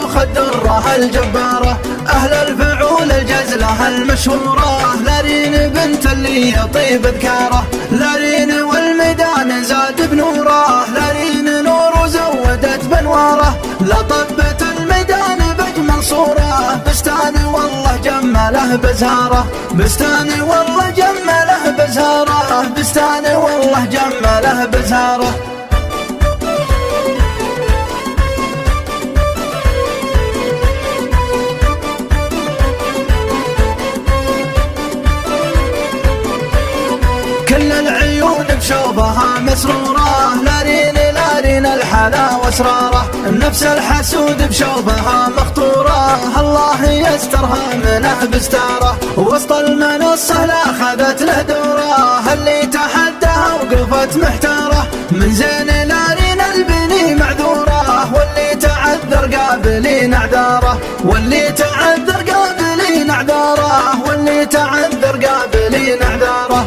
شيوخ الدرة الجبارة، أهل الفعول الجزلة المشهورة، لارين بنت اللي يطيب ذكاره، لارين والميدان زاد بنوره، لارين نور وزودت بنواره، لطبت الميدان بأجمل صورة، بستان والله جمله بزهاره، بستان والله جمله بزهاره، بستان والله جمله بزهاره. كل العيون بشوفها مسرورة، لارين لارين الحلا واسراره، النفس الحسود بشوفها مخطورة، الله يسترها منه بستاره، وسط المنصة لاخذت له دوره، اللي تحداها وقفت محتاره، من زين لارين البني معذوره، واللي تعذر قابلين اعذاره، واللي تعذر قابلين اعذاره، واللي تعذر قابلين اعذاره.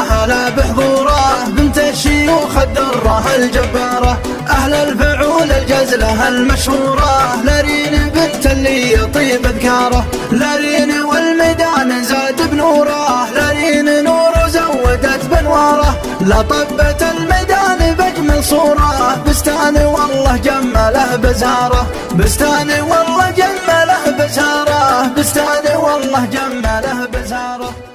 هلا بحضوره، بنت الشيوخ الدرة الجبارة، أهل الفعول الجزلة المشهورة، لارين بنت اللي يطيب ذكاره، لارين والميدان زاد بنوره، لارين نور وزودت بنواره، لطبت الميدان بأجمل صورة، بستان والله جمله بزهاره، بستان والله جمله بزهاره، بستان والله جمله بزهاره.